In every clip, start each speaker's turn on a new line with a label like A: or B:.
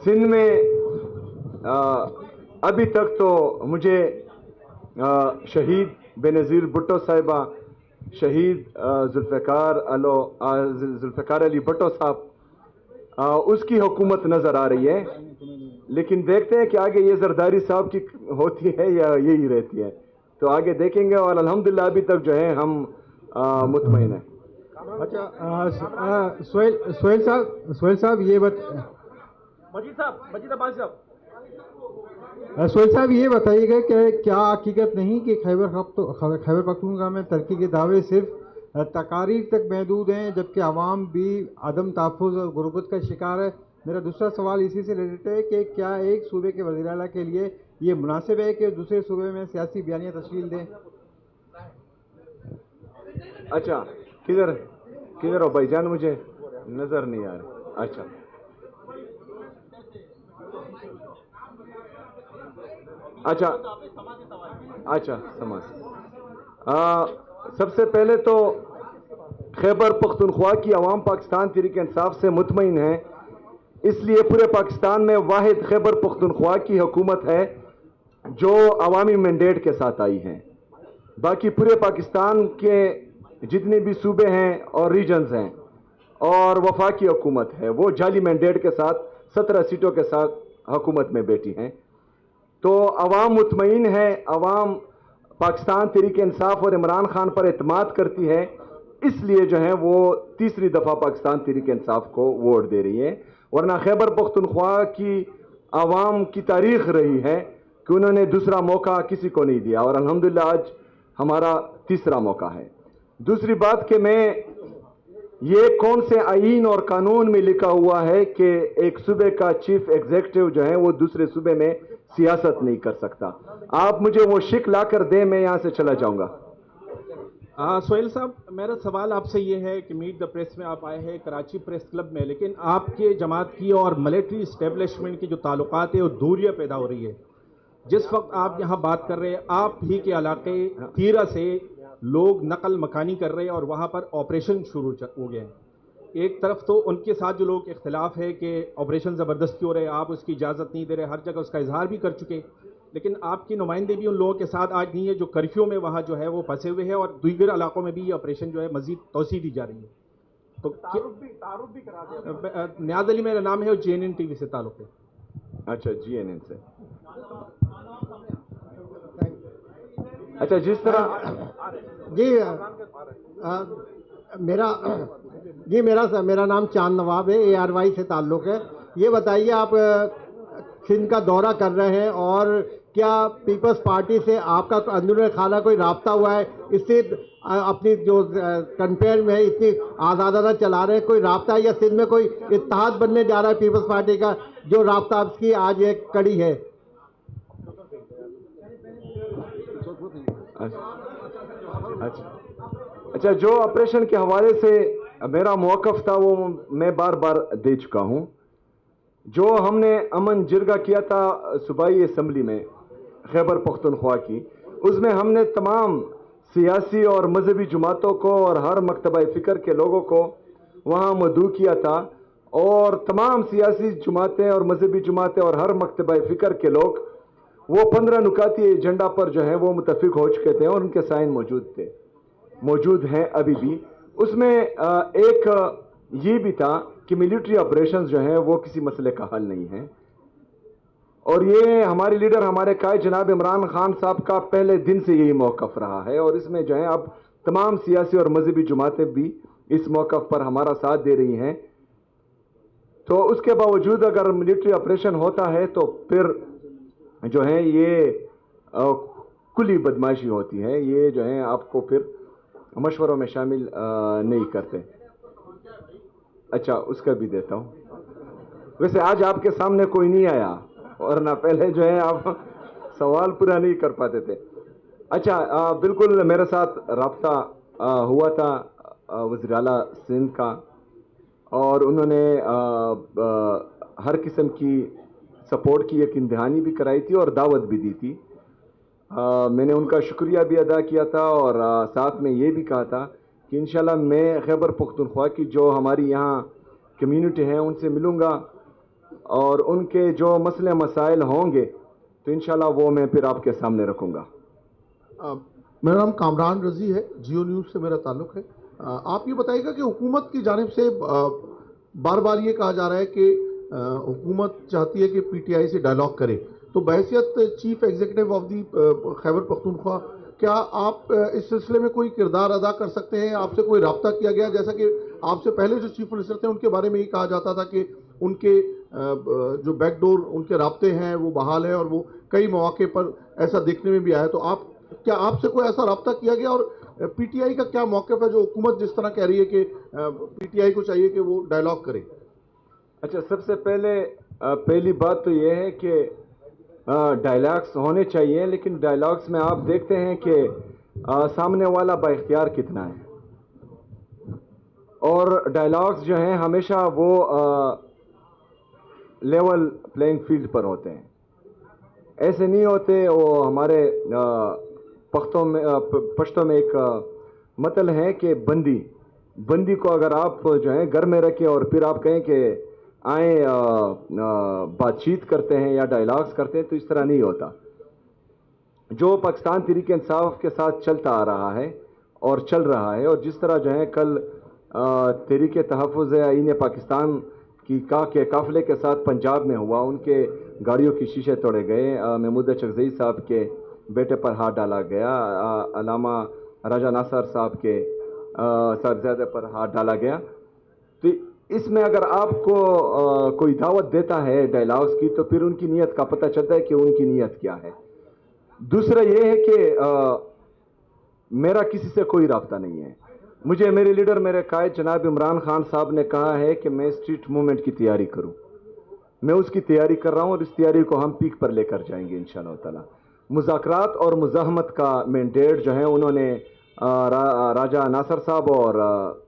A: سندھ میں ابھی تک تو مجھے شہید بے نظیر بھٹو صاحبہ، شہید ذوالفقار علی بھٹو صاحب، اس کی حکومت نظر آ رہی ہے، لیکن دیکھتے ہیں کہ آگے یہ زرداری صاحب کی ہوتی ہے یا یہی رہتی ہے، تو آگے دیکھیں گے، اور الحمدللہ ابھی تک جو ہے ہم مطمئن ہیں۔
B: اچھا سہیل صاحب سہیل صاحب یہ بتائیے گا کہ کیا حقیقت نہیں کہ خیبر پختونخوا میں ترقی کے دعوے صرف تقاریر تک محدود ہیں، جبکہ عوام بھی عدم تحفظ اور غربت کا شکار ہے؟ میرا دوسرا سوال اسی سے ریلیٹڈ ہے کہ کیا ایک صوبے کے وزیر اعلیٰ کے لیے یہ مناسب ہے کہ دوسرے صوبے میں سیاسی بیانیہ تشکیل دیں؟
A: اچھا، کدھر ہو بھائی جان؟ مجھے نظر نہیں آ رہا۔ اچھا سمجھ۔ سب سے پہلے تو خیبر پختونخوا کی عوام پاکستان تحریک انصاف سے مطمئن ہے، اس لیے پورے پاکستان میں واحد خیبر پختونخوا کی حکومت ہے جو عوامی مینڈیٹ کے ساتھ آئی ہے۔ باقی پورے پاکستان کے جتنے بھی صوبے ہیں اور ریجنز ہیں اور وفاقی حکومت ہے، وہ جعلی مینڈیٹ کے ساتھ 17 سیٹوں کے ساتھ حکومت میں بیٹھی ہیں۔ تو عوام مطمئن ہے، عوام پاکستان تحریک انصاف اور عمران خان پر اعتماد کرتی ہے، اس لیے جو ہے وہ تیسری دفعہ پاکستان تحریک انصاف کو ووٹ دے رہی ہے، ورنہ خیبر پختونخوا کی عوام کی تاریخ رہی ہے کہ انہوں نے دوسرا موقع کسی کو نہیں دیا، اور الحمدللہ آج ہمارا تیسرا موقع ہے۔ دوسری بات کہ میں یہ کون سے آئین اور قانون میں لکھا ہوا ہے کہ ایک صوبے کا چیف ایگزیکٹو جو ہے وہ دوسرے صوبے میں سیاست نہیں کر سکتا؟ آپ مجھے وہ شک لا کر دیں، میں یہاں سے چلا جاؤں گا۔
C: سہیل صاحب، میرا سوال آپ سے یہ ہے کہ میٹ دا پریس میں آپ آئے ہیں کراچی پریس کلب میں، لیکن آپ کے جماعت کی اور ملٹری اسٹیبلشمنٹ کی جو تعلقات ہیں وہ دوریاں پیدا ہو رہی ہے۔ جس وقت آپ یہاں بات کر رہے ہیں، آپ ہی کے علاقے تیرا سے لوگ نقل مکانی کر رہے ہیں اور وہاں پر آپریشن شروع ہو گئے ہیں۔ ایک طرف تو ان کے ساتھ جو لوگ اختلاف ہے کہ آپریشن زبردستی ہو رہے ہیں، آپ اس کی اجازت نہیں دے رہے، ہر جگہ اس کا اظہار بھی کر چکے، لیکن آپ کی نمائندے بھی ان لوگوں کے ساتھ آج نہیں ہے جو کرفیو میں وہاں جو ہے وہ پھنسے ہوئے ہیں، اور دیگر علاقوں میں بھی یہ آپریشن جو ہے مزید توسیع دی جا رہی ہے۔ تو تعارف بھی کرا دیا۔ نیاز علی میرا نام ہے اور JNN TV سے تعلق ہے۔
A: اچھا، JNN سے۔ اچھا، جس طرح
B: میرا نام چاند نواب ہے، ARY سے تعلق ہے۔ یہ بتائیے، آپ سندھ کا دورہ کر رہے ہیں، اور کیا پیپلز پارٹی سے آپ کا اندرون خانہ کوئی رابطہ ہوا ہے؟ اس سے اپنی جو کمپین میں ہے اتنی آزادانہ چلا رہے ہیں، کوئی رابطہ ہے یا سندھ میں کوئی اتحاد بننے جا رہا ہے پیپلز پارٹی کا، جو رابطہ آپ کی آج ایک کڑی ہے؟
A: اچھا، جو آپریشن کے حوالے سے میرا موقف تھا وہ میں بار بار دے چکا ہوں۔ جو ہم نے امن جرگہ کیا تھا صوبائی اسمبلی میں خیبر پختونخوا کی، اس میں ہم نے تمام سیاسی اور مذہبی جماعتوں کو اور ہر مکتبہ فکر کے لوگوں کو وہاں مدعو کیا تھا، اور تمام سیاسی جماعتیں اور مذہبی جماعتیں اور ہر مکتبہ فکر کے لوگ وہ 15 نکاتی ایجنڈا پر جو ہے وہ متفق ہو چکے تھے، اور ان کے سائن موجود ہیں ابھی بھی۔ اس میں ایک یہ بھی تھا کہ ملٹری آپریشنز جو ہیں وہ کسی مسئلے کا حل نہیں ہے، اور یہ ہمارے لیڈر، ہمارے قائد جناب عمران خان صاحب کا پہلے دن سے یہی موقف رہا ہے، اور اس میں جو ہے اب تمام سیاسی اور مذہبی جماعتیں بھی اس موقف پر ہمارا ساتھ دے رہی ہیں۔ تو اس کے باوجود اگر ملٹری آپریشن ہوتا ہے تو پھر جو ہے یہ کلی بدماشی ہوتی ہے، یہ جو ہے آپ کو پھر مشوروں میں شامل نہیں کرتے۔ اچھا، اس کا بھی دیتا ہوں۔ ویسے آج آپ کے سامنے کوئی نہیں آیا، اور نہ پہلے جو ہے آپ سوال پورا نہیں کر پاتے تھے۔ اچھا، بالکل میرے ساتھ رابطہ ہوا تھا وزیر اعلیٰ سندھ کا، اور انہوں نے ہر قسم کی سپورٹ کی ایک امتحانی بھی کرائی تھی اور دعوت بھی دی تھی۔ میں نے ان کا شکریہ بھی ادا کیا تھا، اور ساتھ میں یہ بھی کہا تھا کہ انشاءاللہ میں خیبر پختونخوا کی جو ہماری یہاں کمیونٹی ہے ان سے ملوں گا، اور ان کے جو مسئلے مسائل ہوں گے تو انشاءاللہ وہ میں پھر آپ کے سامنے رکھوں گا.
D: میرا نام کامران رضی ہے، جیو نیوز سے میرا تعلق ہے. آپ یہ بتائیے گا کہ حکومت کی جانب سے بار بار یہ کہا جا رہا ہے کہ حکومت چاہتی ہے کہ پی ٹی آئی سے ڈائلاگ کرے، تو بحیثیت chief executive of the Khyber Pakhtunkhwa کیا آپ اس سلسلے میں کوئی کردار ادا کر سکتے ہیں؟ آپ سے کوئی رابطہ کیا گیا؟ جیسا کہ آپ سے پہلے جو چیف منسٹر تھے ان کے بارے میں یہ کہا جاتا تھا کہ ان کے جو بیک ڈور ان کے رابطے ہیں وہ بحال ہیں، اور وہ کئی مواقع پر ایسا دیکھنے میں بھی آیا. تو کیا آپ سے کوئی ایسا رابطہ کیا گیا، اور پی ٹی آئی کا کیا موقف ہے جو حکومت جس طرح کہہ رہی ہے کہ پی ٹی آئی کو چاہیے کہ وہ ڈائلاگ کرے؟
A: اچھا، سب سے پہلی بات تو یہ ہے کہ ڈائلاگس ہونے چاہیے، لیکن ڈائلاگس میں آپ دیکھتے ہیں کہ سامنے والا با اختیار کتنا ہے، اور ڈائلاگس جو ہیں ہمیشہ وہ لیول پلینگ فیلڈ پر ہوتے ہیں، ایسے نہیں ہوتے. وہ ہمارے پشتوں میں ایک متل ہے کہ بندی کو اگر آپ جو ہے گھر میں رکھیں اور پھر آپ کہیں کہ آئیں بات چیت کرتے ہیں یا ڈائلاگس کرتے ہیں، تو اس طرح نہیں ہوتا. جو پاکستان تحریک انصاف کے ساتھ چلتا آ رہا ہے اور چل رہا ہے، اور جس طرح جو ہے کل تحریک تحفظ آئین پاکستان کی کے قافلے کے ساتھ پنجاب میں ہوا، ان کے گاڑیوں کی شیشے توڑے گئے، محمود چغزئی صاحب کے بیٹے پر ہاتھ ڈالا گیا، علامہ راجہ ناصر صاحب کے صاحبزادے پر ہاتھ ڈالا گیا. تو اس میں اگر آپ کو کوئی دعوت دیتا ہے ڈائلاگس کی تو پھر ان کی نیت کا پتہ چلتا ہے کہ ان کی نیت کیا ہے. دوسرا یہ ہے کہ میرا کسی سے کوئی رابطہ نہیں ہے. مجھے میرے لیڈر، میرے قائد جناب عمران خان صاحب نے کہا ہے کہ میں اسٹریٹ موومنٹ کی تیاری کروں. میں اس کی تیاری کر رہا ہوں، اور اس تیاری کو ہم پیک پر لے کر جائیں گے انشاءاللہ تعالی. مذاکرات اور مزاحمت کا مینڈیٹ جو ہے انہوں نے راجہ ناصر صاحب اور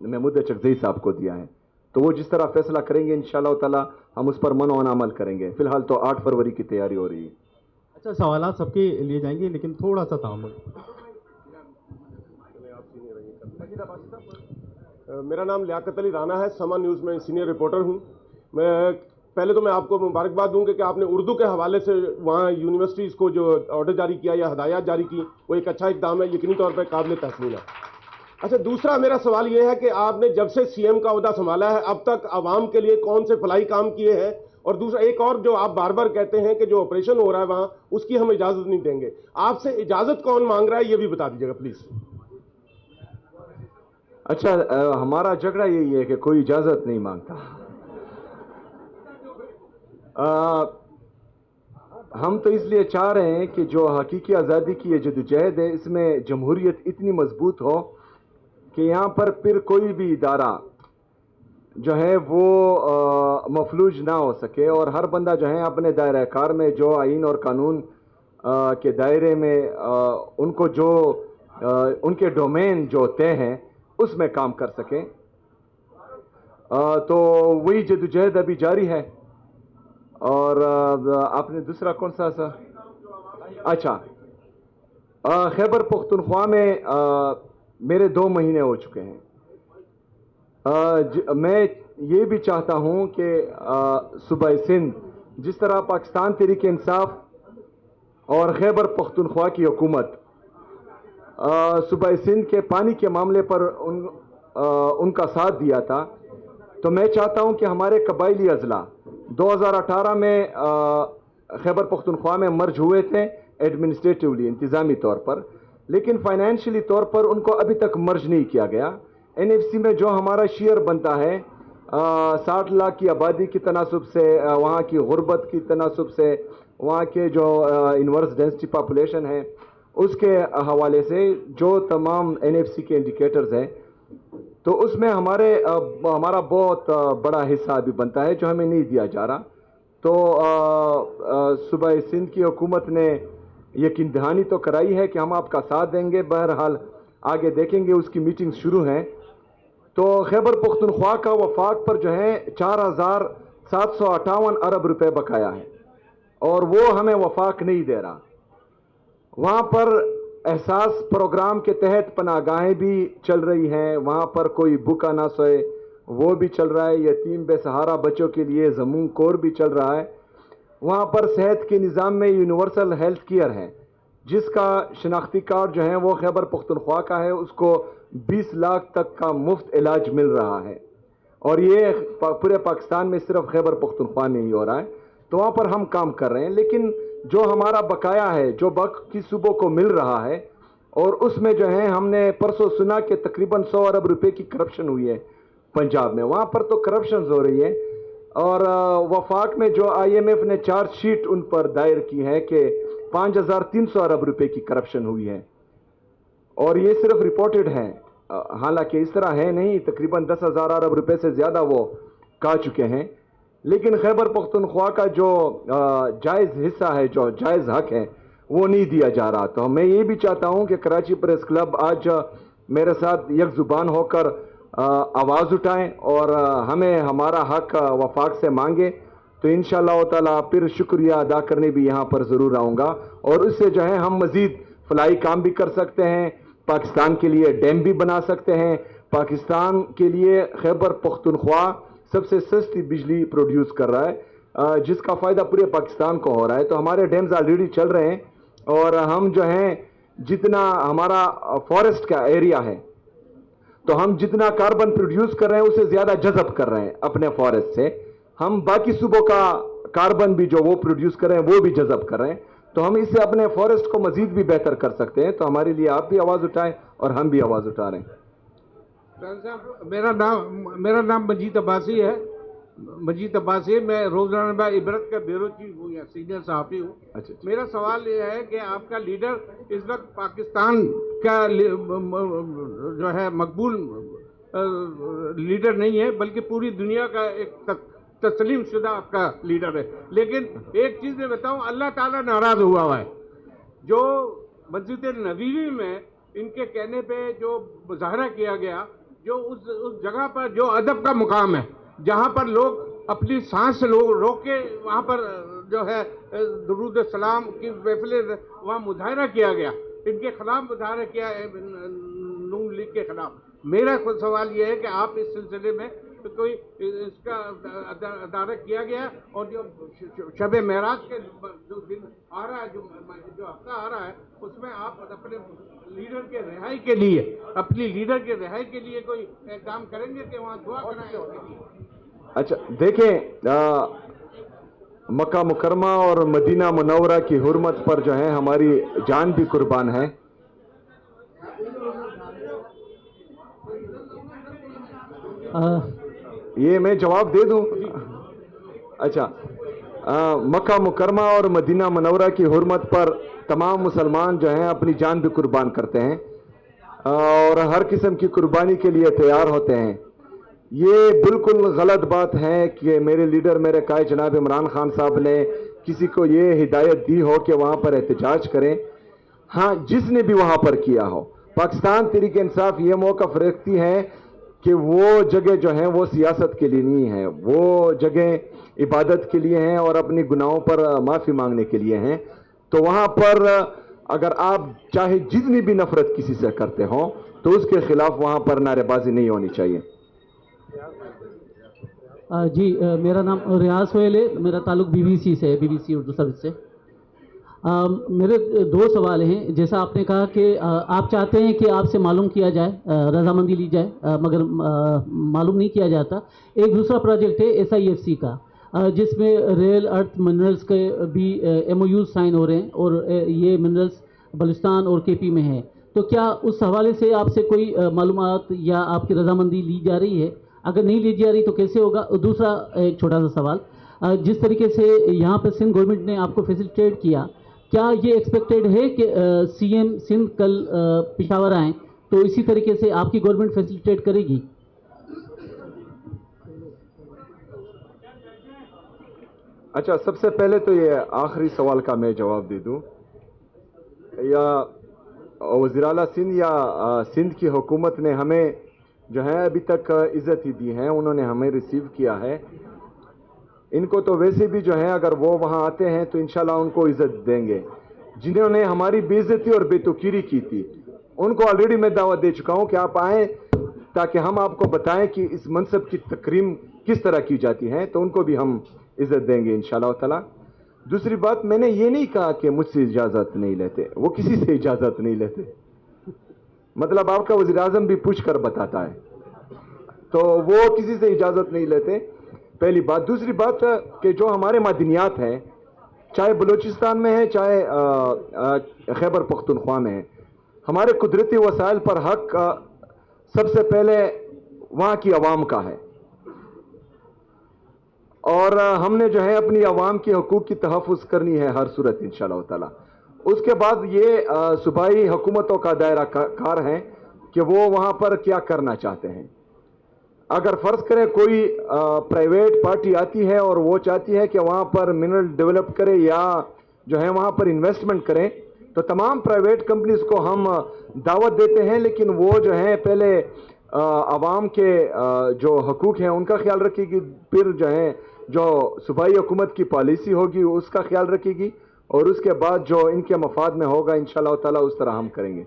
A: محمود چغزئی صاحب کو دیا ہے، تو وہ جس طرح فیصلہ کریں گے انشاءاللہ تعالی ہم اس پر منع عمل کریں گے. فی الحال تو 8 فروری کی تیاری ہو رہی ہے.
E: اچھا، سوالات سب کے لیے جائیں گے لیکن تھوڑا سا تعامل.
F: میرا نام لیاقت علی رانا ہے، سما نیوز میں سینئر رپورٹر ہوں. پہلے تو میں آپ کو مبارکباد دوں کہ آپ نے اردو کے حوالے سے وہاں یونیورسٹیز کو جو آرڈر جاری کیا یا ہدایات جاری کی، وہ ایک اچھا اقدام ہے، یقینی طور پہ قابل تحسین ہے. اچھا، دوسرا میرا سوال یہ ہے کہ آپ نے جب سے سی ایم کا عہدہ سنبھالا ہے اب تک عوام کے لیے کون سے فلاحی کام کیے ہیں؟ اور دوسرا ایک اور جو آپ بار بار کہتے ہیں کہ جو آپریشن ہو رہا ہے وہاں اس کی ہم اجازت نہیں دیں گے، آپ سے اجازت کون مانگ رہا ہے یہ بھی بتا دیجیے گا پلیز.
A: اچھا، ہمارا جھگڑا یہی ہے کہ کوئی اجازت نہیں مانگتا. ہم تو اس لیے چاہ رہے ہیں کہ جو حقیقی آزادی کی یہ جدوجہد ہے اس میں جمہوریت اتنی مضبوط ہو کہ یہاں پر پھر کوئی بھی ادارہ جو ہے وہ مفلوج نہ ہو سکے، اور ہر بندہ جو ہے اپنے دائرہ کار میں جو آئین اور قانون کے دائرے میں ان کو جو ان کے ڈومین جو طے ہیں اس میں کام کر سکے. تو وہی جدوجہد ابھی جاری ہے. اور آپ نے دوسرا کون سا؟ اچھا، خیبر پختونخوا میں میرے 2 مہینے ہو چکے ہیں. میں یہ بھی چاہتا ہوں کہ صوبہ سندھ جس طرح پاکستان تحریک انصاف اور خیبر پختونخوا کی حکومت صوبہ سندھ کے پانی کے معاملے پر ان کا ساتھ دیا تھا، تو میں چاہتا ہوں کہ ہمارے قبائلی اضلاع 2018 میں خیبر پختونخوا میں مرج ہوئے تھے ایڈمنسٹریٹولی، انتظامی طور پر، لیکن فائنینشلی طور پر ان کو ابھی تک مرج نہیں کیا گیا. این ایف سی میں جو ہمارا شیئر بنتا ہے 60 لاکھ کی آبادی کی تناسب سے، وہاں کی غربت کی تناسب سے، وہاں کے جو انورس ڈینسٹی پاپولیشن ہے اس کے حوالے سے جو تمام این ایف سی کے انڈیکیٹرز ہیں، تو اس میں ہمارا بہت بڑا حصہ بھی بنتا ہے جو ہمیں نہیں دیا جا رہا. تو صوبہ سندھ کی حکومت نے یقین دہانی تو کرائی ہے کہ ہم آپ کا ساتھ دیں گے. بہرحال آگے دیکھیں گے، اس کی میٹنگ شروع ہیں. تو خیبر پختونخوا کا وفاق پر جو ہے 4758 ارب روپے بقایا ہے، اور وہ ہمیں وفاق نہیں دے رہا. وہاں پر احساس پروگرام کے تحت پناہ گاہیں بھی چل رہی ہیں، وہاں پر کوئی بھوکا نہ سوئے، وہ بھی چل رہا ہے, یتیم بے سہارا بچوں کے لیے زمون کور بھی چل رہا ہے. وہاں پر صحت کے نظام میں یونیورسل ہیلتھ کیئر ہے, جس کا شناختی کارڈ جو ہے وہ خیبر پختونخوا کا ہے, اس کو 20 لاکھ تک کا مفت علاج مل رہا ہے, اور یہ پورے پاکستان میں صرف خیبر پختونخوا میں ہی ہو رہا ہے. تو وہاں پر ہم کام کر رہے ہیں, لیکن جو ہمارا بقایا ہے جو باقی صوبوں کو مل رہا ہے, اور اس میں جو ہے ہم نے پرسوں سنا کہ تقریباً 100 ارب روپے کی کرپشن ہوئی ہے پنجاب میں. وہاں پر تو کرپشنز ہو رہی ہے, اور وفاق میں جو آئی ایم ایف نے چارج شیٹ ان پر دائر کی ہے کہ 5300 ارب روپے کی کرپشن ہوئی ہے, اور یہ صرف رپورٹڈ ہے, حالانکہ اس طرح ہے نہیں. تقریباً 10,000 ارب روپے سے زیادہ وہ کہا چکے ہیں, لیکن خیبر پختونخوا کا جو جائز حصہ ہے, جو جائز حق ہے, وہ نہیں دیا جا رہا. تو میں یہ بھی چاہتا ہوں کہ کراچی پریس کلب آج میرے ساتھ یک زبان ہو کر آواز اٹھائیں اور ہمیں ہمارا حق وفاق سے مانگے, تو انشاءاللہ تعالی پھر شکریہ ادا کرنے بھی یہاں پر ضرور آؤں گا, اور اس سے جو ہے ہم مزید فلاحی کام بھی کر سکتے ہیں, پاکستان کے لیے ڈیم بھی بنا سکتے ہیں. پاکستان کے لیے خیبر پختونخوا سب سے سستی بجلی پروڈیوس کر رہا ہے, جس کا فائدہ پورے پاکستان کو ہو رہا ہے. تو ہمارے ڈیمز آلریڈی چل رہے ہیں, اور ہم جو ہیں جتنا ہمارا فارسٹ کا ایریا ہے, تو ہم جتنا کاربن پروڈیوس کر رہے ہیں اسے زیادہ جذب کر رہے ہیں اپنے فارسٹ سے. ہم باقی صوبوں کا کاربن بھی جو وہ پروڈیوس کر رہے ہیں وہ بھی جذب کر رہے ہیں, تو ہم اس سے اپنے فارسٹ کو مزید بھی بہتر کر سکتے ہیں. تو ہمارے لیے آپ بھی آواز اٹھائیں اور ہم بھی آواز اٹھا رہے ہیں.
G: میرا نام مجید عباسی ہے. مجید عباسی, میں روزنامہ عبرت کا بیورو چیف ہوں یا سینئر صحافی ہوں.
A: اچھا,
G: میرا سوال یہ ہے کہ آپ کا لیڈر اس وقت پاکستان کا جو ہے مقبول لیڈر نہیں ہے, بلکہ پوری دنیا کا ایک تسلیم شدہ آپ کا لیڈر ہے. لیکن ایک چیز میں بتاؤں, اللہ تعالیٰ ناراض ہوا ہے. جو مسجد نبوی میں ان کے کہنے پہ جو مظاہرہ کیا گیا, جو اس جگہ پر جو ادب کا مقام ہے, جہاں پر لوگ اپنی سانس روک کے وہاں پر جو ہے درود السلام کی محفلیں, وہاں مظاہرہ کیا گیا, ان کے خلاف مظاہرہ کیا ہے, نون لیگ کے خلاف. میرا سوال یہ ہے کہ آپ اس سلسلے میں کوئی اس کا ادارہ کیا گیا, اور جو شب معراج کے جو دن آ رہا ہے, جو ہفتہ آ رہا ہے, اس میں آپ اپنے لیڈر کے رہائی کے لیے, اپنی لیڈر کے رہائی کے لیے کوئی کام کریں گے کہ وہاں دعا کرائیں؟
A: اچھا دیکھیں, مکہ مکرمہ اور مدینہ منورہ کی حرمت پر جو ہے ہماری جان بھی قربان ہے. یہ میں جواب دے دوں؟ اچھا, مکہ مکرمہ اور مدینہ منورہ کی حرمت پر تمام مسلمان جو ہیں اپنی جان بھی قربان کرتے ہیں, اور ہر قسم کی قربانی کے لیے تیار ہوتے ہیں. یہ بالکل غلط بات ہے کہ میرے لیڈر میرے قائد جناب عمران خان صاحب نے کسی کو یہ ہدایت دی ہو کہ وہاں پر احتجاج کریں. ہاں, جس نے بھی وہاں پر کیا ہو, پاکستان تحریک انصاف یہ موقف رکھتی ہے کہ وہ جگہ جو ہیں وہ سیاست کے لیے نہیں ہیں, وہ جگہ عبادت کے لیے ہیں اور اپنی گناہوں پر معافی مانگنے کے لیے ہیں. تو وہاں پر اگر آپ چاہے جتنی بھی نفرت کسی سے کرتے ہوں تو اس کے خلاف وہاں پر نعرے بازی نہیں ہونی چاہیے.
H: جی, میرا نام ریاض سہیل ہے, میرا تعلق بی بی سی سے ہے, B B C Urdu service سے. میرے دو سوال ہیں. جیسا آپ نے کہا کہ آپ چاہتے ہیں کہ آپ سے معلوم کیا جائے, رضامندی لی جائے, مگر معلوم نہیں کیا جاتا. ایک دوسرا پروجیکٹ ہے SIFC کا, جس میں ریئر ارتھ منرلز کے بھی MOUs سائن ہو رہے ہیں, اور یہ منرلز بلوچستان اور KP میں ہیں. تو کیا اس حوالے سے آپ سے کوئی معلومات یا آپ کی رضامندی لی جا رہی ہے؟ اگر نہیں لی جا رہی تو کیسے ہوگا؟ دوسرا ایک چھوٹا سا سوال, جس طریقے سے یہاں پہ سندھ گورنمنٹ نے آپ کو فیسیلیٹیٹ کیا, کیا یہ ایکسپیکٹڈ ہے کہ CM سندھ کل پشاور آئیں تو اسی طریقے سے آپ کی گورنمنٹ فیسیلیٹیٹ کرے گی؟
A: اچھا, سب سے پہلے تو یہ آخری سوال کا میں جواب دے دوں. یا وزیر اعلیٰ سندھ یا سندھ کی حکومت نے ہمیں جو ہے ابھی تک عزت ہی دی ہے, انہوں نے ہمیں ریسیو کیا ہے. ان کو تو ویسے بھی جو ہے اگر وہ وہاں آتے ہیں تو انشاءاللہ ان کو عزت دیں گے. جنہوں نے ہماری بے عزتی اور بے توقیری کی تھی ان کو آلریڈی میں دعوت دے چکا ہوں کہ آپ آئیں تاکہ ہم آپ کو بتائیں کہ اس منصب کی تکریم کس طرح کی جاتی ہے، تو ان کو بھی ہم عزت دیں گے انشاءاللہ تعالی۔ دوسری بات، میں نے یہ نہیں کہا کہ مجھ سے اجازت نہیں لیتے، وہ کسی سے اجازت نہیں لیتے، مطلب آپ کا وزیر اعظم بھی پوچھ کر بتاتا ہے، تو وہ کسی سے اجازت نہیں لیتے، پہلی بات۔ دوسری بات کہ جو ہمارے معدنیات ہیں، چاہے بلوچستان میں ہے چاہے خیبر پختونخوا میں ہے، ہمارے قدرتی وسائل پر حق سب سے پہلے وہاں کی عوام کا ہے، اور ہم نے جو ہے اپنی عوام کے حقوق کی تحفظ کرنی ہے ہر صورت انشاءاللہ تعالی۔ اس کے بعد یہ صوبائی حکومتوں کا دائرہ کار ہے کہ وہ وہاں پر کیا کرنا چاہتے ہیں۔ اگر فرض کریں کوئی پرائیویٹ پارٹی آتی ہے اور وہ چاہتی ہے کہ وہاں پر منرل ڈیولپ کرے یا جو ہے وہاں پر انویسٹمنٹ کریں، تو تمام پرائیویٹ کمپنیز کو ہم دعوت دیتے ہیں، لیکن وہ جو ہے پہلے عوام کے جو حقوق ہیں ان کا خیال رکھے گی، پھر جو ہے جو صوبائی حکومت کی پالیسی ہوگی اس کا خیال رکھے گی، اور اس کے بعد جو ان کے مفاد میں ہوگا انشاءاللہ تعالی اس طرح ہم کریں گے۔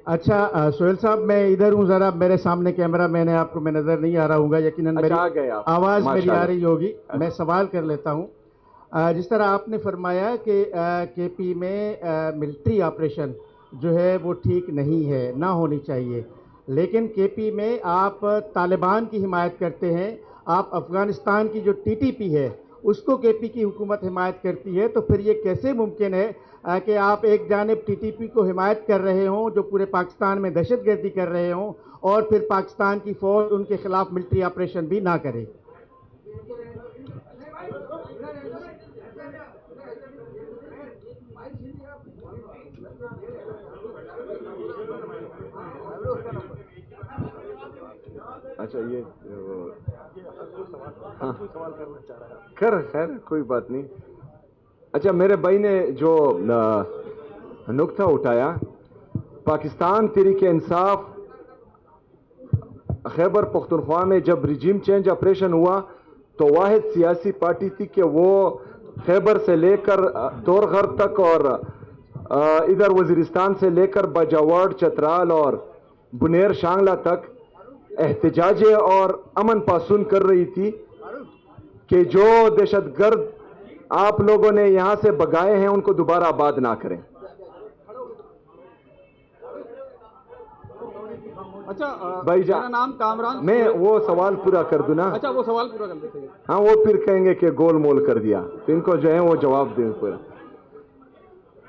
B: اچھا سہیل صاحب، میں ادھر ہوں، ذرا میرے سامنے کیمرہ مین ہے، آپ کو میں نظر نہیں آ رہا ہوں گا، یقیناً میری
A: آ گئے آپ،
B: آواز میری
A: ماشاءاللہ۔
B: آ رہی ہوگی۔ میں سوال کر لیتا ہوں، جس طرح آپ نے فرمایا کہ کے پی میں ملٹری آپریشن جو ہے وہ ٹھیک نہیں ہے، نہ ہونی چاہیے، لیکن کے پی میں آپ طالبان کی حمایت کرتے ہیں، آپ افغانستان کی جو ٹی ٹی پی ہے اس کو کے پی کی حکومت حمایت کرتی ہے، تو پھر یہ کیسے ممکن ہے کہ آپ ایک جانب ٹی ٹی پی کو حمایت کر رہے ہوں جو پورے پاکستان میں دہشت گردی کر رہے ہوں، اور پھر پاکستان کی فوج ان کے خلاف ملٹری آپریشن بھی نہ کرے؟
A: اچھا یہ خیر کوئی بات نہیں۔ اچھا میرے بھائی نے جو نقطہ اٹھایا، پاکستان تحریک انصاف خیبر پختونخوا میں جب ریجیم چینج آپریشن ہوا تو واحد سیاسی پارٹی تھی کہ وہ خیبر سے لے کر دورغر تک اور ادھر وزیرستان سے لے کر باجاوڑ، چترال اور بنیر شانگلہ تک احتجاج اور امن پاسون کر رہی تھی کہ جو دہشت گرد آپ لوگوں نے یہاں سے بگائے ہیں ان کو دوبارہ آباد نہ کریں۔
C: اچھا
A: بھائی جان،
C: میرا نام کامران،
A: میں وہ سوال پورا کر دوں نا؟
C: اچھا وہ سوال پورا کر لیتے ہیں۔
A: ہاں، وہ پھر کہیں گے کہ گول مول کر دیا، تو ان کو جو ہے وہ جواب دیں پورا۔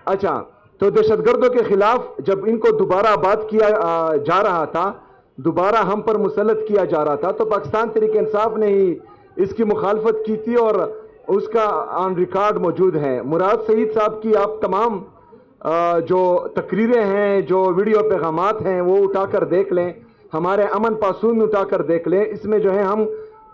A: اچھا، تو دہشت گردوں کے خلاف جب ان کو دوبارہ آباد کیا جا رہا تھا، دوبارہ ہم پر مسلط کیا جا رہا تھا، تو پاکستان تحریک انصاف نے ہی اس کی مخالفت کی تھی اور اس کا آن ریکارڈ موجود ہے۔ مراد سعید صاحب کی آپ تمام جو تقریریں ہیں، جو ویڈیو پیغامات ہیں، وہ اٹھا کر دیکھ لیں، ہمارے امن پاسون اٹھا کر دیکھ لیں، اس میں جو ہے ہم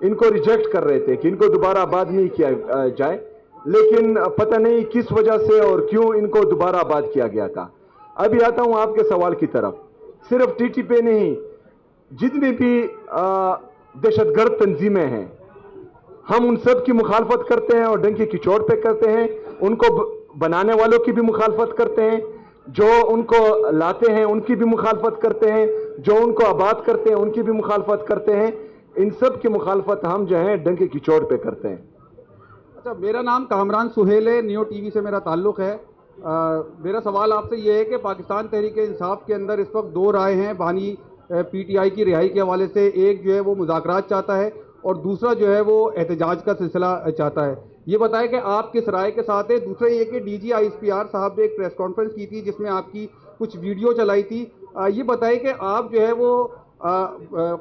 A: ان کو ریجیکٹ کر رہے تھے کہ ان کو دوبارہ آباد نہیں کیا جائے، لیکن پتہ نہیں کس وجہ سے اور کیوں ان کو دوبارہ آباد کیا گیا تھا۔ ابھی آتا ہوں آپ کے سوال کی طرف۔ صرف ٹی ٹی پی نہیں، جتنی بھی دہشت گرد تنظیمیں ہیں، ہم ان سب کی مخالفت کرتے ہیں اور ڈنکی کی چوٹ پہ کرتے ہیں، ان کو بنانے والوں کی بھی مخالفت کرتے ہیں، جو ان کو لاتے ہیں ان کی بھی مخالفت کرتے ہیں، جو ان کو آباد کرتے ہیں ان کی بھی مخالفت کرتے ہیں، ان سب کی مخالفت ہم جو ہیں ڈنکی کی چوٹ پہ کرتے ہیں۔
C: اچھا، میرا نام کامران سہیل ہے، نیو ٹی وی سے میرا تعلق ہے۔ میرا سوال آپ سے یہ ہے کہ پاکستان تحریک انصاف کے اندر اس وقت دو رائے ہیں بانی پی ٹی آئی کی رہائی کے حوالے سے۔ ایک جو ہے وہ مذاکرات چاہتا ہے اور دوسرا جو ہے وہ احتجاج کا سلسلہ چاہتا ہے۔ یہ بتائیں کہ آپ کس رائے کے ساتھ ہے؟ دوسرا یہ کہ D G I S P R صاحب نے ایک پریس کانفرنس کی تھی جس میں آپ کی کچھ ویڈیو چلائی تھی۔ یہ بتائیں کہ آپ جو ہے وہ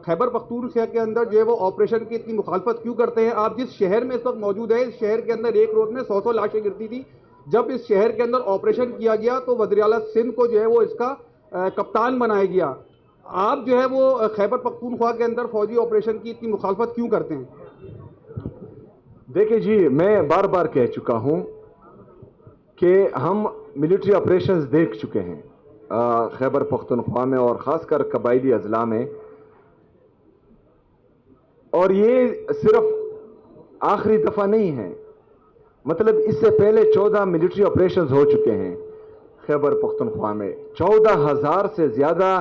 C: خیبر پختونخوا کے اندر جو ہے وہ آپریشن کی اتنی مخالفت کیوں کرتے ہیں؟ آپ جس شہر میں اس وقت موجود ہیں، اس شہر کے اندر ایک روز میں 100 لاشیں گرتی تھی۔ جب اس شہر کے اندر آپریشن کیا گیا تو وزیر اعلیٰ سندھ کو جو ہے وہ اس کا کپتان بنایا گیا۔ آپ جو ہے وہ خیبر پختونخوا کے اندر فوجی آپریشن کی اتنی مخالفت کیوں کرتے ہیں؟
A: دیکھیں جی، میں بار بار کہہ چکا ہوں کہ ہم ملٹری آپریشنز دیکھ چکے ہیں خیبر پختونخوا میں اور خاص کر قبائلی اضلاع میں، اور یہ صرف آخری دفعہ نہیں ہے، مطلب اس سے پہلے 14 ملٹری آپریشنز ہو چکے ہیں خیبر پختونخوا میں۔ 14,000 سے زیادہ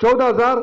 A: 14,000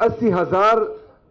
A: 80,000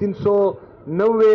A: 390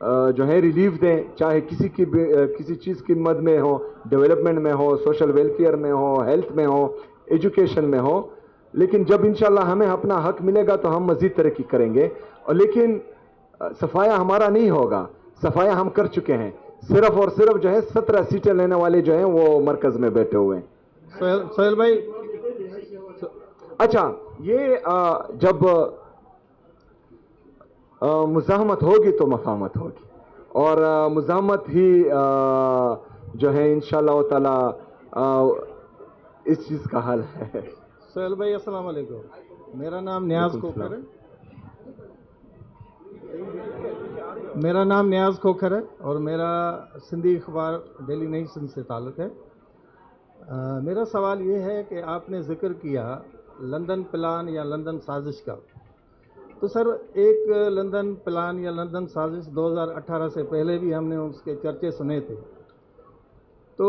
A: جو ہے ریلیف دیں, چاہے کسی چیز کی مد میں ہو, ڈیولپمنٹ میں ہو, سوشل ویلفیئر میں ہو, ہیلتھ میں ہو, ایجوکیشن میں ہو. لیکن جب انشاءاللہ ہمیں اپنا حق ملے گا تو ہم مزید ترقی کریں گے. اور لیکن صفایا ہمارا نہیں ہوگا, صفایا ہم کر چکے ہیں. صرف اور صرف جو ہے 17 سیٹیں لینے والے جو ہیں وہ مرکز میں بیٹھے ہوئے ہیں.
B: سہیل بھائی,
A: اچھا, یہ جب مزاحمت ہوگی تو مفاہمت ہوگی, اور مزاحمت ہی جو ہے انشاءاللہ تعالی اس چیز کا حل ہے.
B: سہیل بھائی السلام علیکم, میرا نام نیاز کھوکھر ہے. میرا نام نیاز کھوکھر ہے اور میرا سندھی اخبار ڈیلی نئی سندھ سے تعلق ہے. میرا سوال یہ ہے کہ آپ نے ذکر کیا لندن پلان یا لندن سازش کا. تو سر, ایک لندن پلان یا لندن سازش 2018 سے پہلے بھی ہم نے اس کے چرچے سنے تھے. تو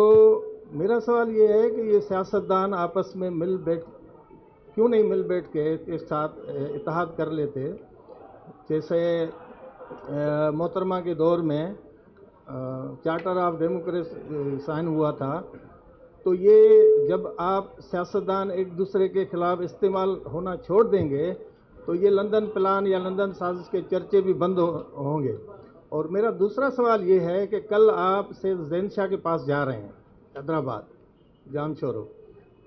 B: میرا سوال یہ ہے کہ یہ سیاستدان آپس میں کیوں نہیں مل بیٹھ کے ایک ساتھ اتحاد کر لیتے؟ جیسے محترمہ کے دور میں چارٹر آف ڈیموکریسی سائن ہوا تھا, تو یہ جب آپ سیاستدان ایک دوسرے کے خلاف استعمال ہونا چھوڑ دیں گے تو یہ لندن پلان یا لندن سازش کے چرچے بھی بند ہوں گے. اور میرا دوسرا سوال یہ ہے کہ کل آپ سے زین شاہ کے پاس جا رہے ہیں حیدرآباد, جان شورو,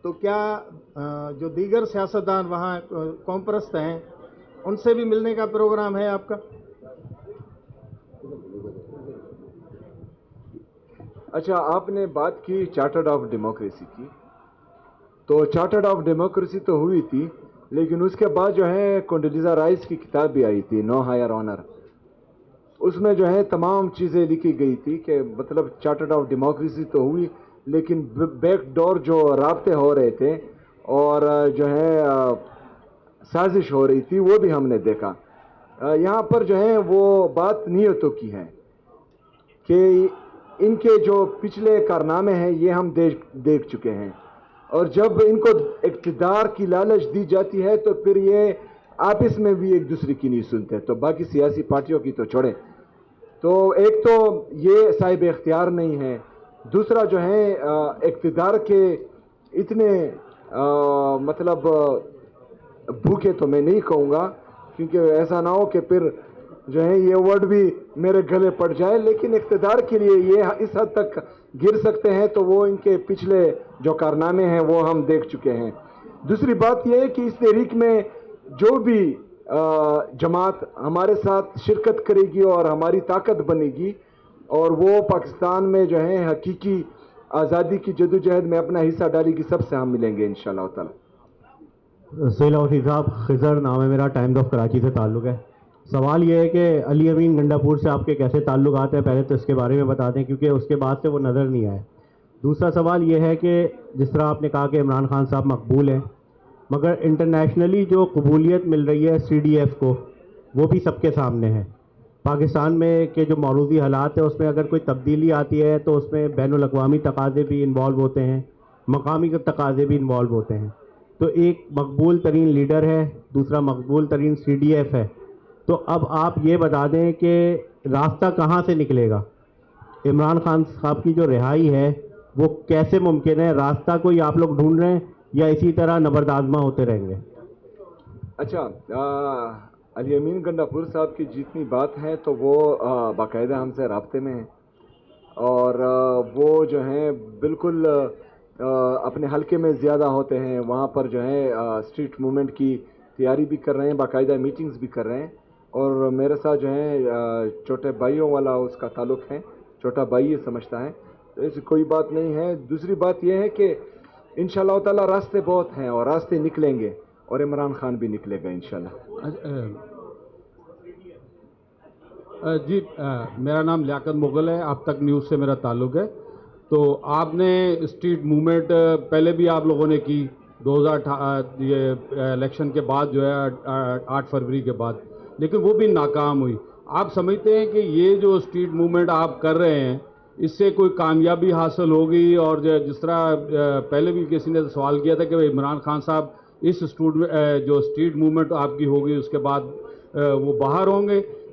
B: تو کیا جو دیگر سیاستدان وہاں قوم پرست ہیں ان سے بھی ملنے کا پروگرام ہے آپ کا؟
A: اچھا, آپ نے بات کی چارٹرڈ آف ڈیموکریسی کی, تو چارٹرڈ آف ڈیموکریسی تو ہوئی تھی, لیکن اس کے بعد جو ہے کنڈولیزا رائس کی کتاب بھی آئی تھی, نو ہائر آنر. اس میں جو ہے تمام چیزیں لکھی گئی تھی کہ مطلب چارٹرڈ آف ڈیموکریسی تو ہوئی, لیکن بیک ڈور جو رابطے ہو رہے تھے اور جو ہے سازش ہو رہی تھی وہ بھی ہم نے دیکھا. یہاں پر جو ہے وہ بات نیتوں کی ہے کہ ان کے جو پچھلے کارنامے ہیں یہ ہم دیکھ چکے ہیں, اور جب ان کو اقتدار کی لالچ دی جاتی ہے تو پھر یہ آپس میں بھی ایک دوسرے کی نہیں سنتے. تو باقی سیاسی پارٹیوں کی تو چھوڑیں, تو ایک تو یہ صاحب اختیار نہیں ہے, دوسرا جو ہے اقتدار کے اتنے مطلب بھوکے تو میں نہیں کہوں گا, کیونکہ ایسا نہ ہو کہ پھر جو ہے یہ ورڈ بھی میرے گلے پڑ جائے, لیکن اقتدار کے لیے یہ اس حد تک گر سکتے ہیں تو وہ ان کے پچھلے جو کارنامے ہیں وہ ہم دیکھ چکے ہیں. دوسری بات یہ ہے کہ اس تحریک میں جو بھی جماعت ہمارے ساتھ شرکت کرے گی اور ہماری طاقت بنے گی, اور وہ پاکستان میں جو ہے حقیقی آزادی کی جدوجہد میں اپنا حصہ ڈالے گی, سب سے ہم ملیں گے انشاءاللہ تعالی.
E: سہیل وفی صاحب, خضر نام ہے میرا, ٹائمز آف کراچی سے تعلق ہے. سوال یہ ہے کہ علی امین گنڈا پور سے آپ کے کیسے تعلقات ہیں, پہلے تو اس کے بارے میں بتا دیں کیونکہ اس کے بعد سے وہ نظر نہیں آئے. دوسرا سوال یہ ہے کہ جس طرح آپ نے کہا کہ عمران خان صاحب مقبول ہیں, مگر انٹرنیشنلی جو قبولیت مل رہی ہے CDF کو وہ بھی سب کے سامنے ہے. پاکستان میں کے جو موروثی حالات ہیں اس میں اگر کوئی تبدیلی آتی ہے تو اس میں بین الاقوامی تقاضے بھی انوالو ہوتے ہیں, مقامی تقاضے بھی انوالو ہوتے ہیں. تو ایک مقبول ترین لیڈر ہے, دوسرا مقبول ترین CDF ہے. تو اب آپ یہ بتا دیں کہ راستہ کہاں سے نکلے گا؟ عمران خان صاحب کی جو رہائی ہے وہ کیسے ممکن ہے؟ راستہ کوئی آپ لوگ ڈھونڈ رہے ہیں یا اسی طرح نبردآزما ہوتے رہیں گے؟
A: اچھا, علی امین گنڈا پور صاحب کی جتنی بات ہے تو وہ باقاعدہ ہم سے رابطے میں ہیں, اور وہ جو ہیں بالکل اپنے حلقے میں زیادہ ہوتے ہیں, وہاں پر جو ہے اسٹریٹ موومنٹ کی تیاری بھی کر رہے ہیں, باقاعدہ میٹنگز بھی کر رہے ہیں, اور میرے ساتھ جو ہے چھوٹے بھائیوں والا اس کا تعلق ہے, چھوٹا بھائی یہ سمجھتا ہے, تو ایسی کوئی بات نہیں ہے. دوسری بات یہ ہے کہ انشاءاللہ تعالی راستے بہت ہیں اور راستے نکلیں گے, اور عمران خان بھی نکلے گا انشاءاللہ.
G: جی, میرا نام لیاقت مغل ہے, اب تک نیوز سے میرا تعلق ہے. تو آپ نے اسٹریٹ موومنٹ پہلے بھی آپ لوگوں نے کی 2018 یہ الیکشن کے بعد جو ہے 8 فروری کے بعد, لیکن وہ بھی ناکام ہوئی. آپ سمجھتے ہیں کہ یہ جو اسٹریٹ موومنٹ آپ کر رہے ہیں اس سے کوئی کامیابی حاصل ہوگی؟ اور جس طرح پہلے بھی کسی نے سوال کیا تھا کہ عمران خان صاحب اس جو اسٹریٹ موومنٹ آپ کی ہوگی اس کے بعد وہ باہر ہوں گے,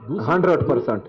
A: 100%।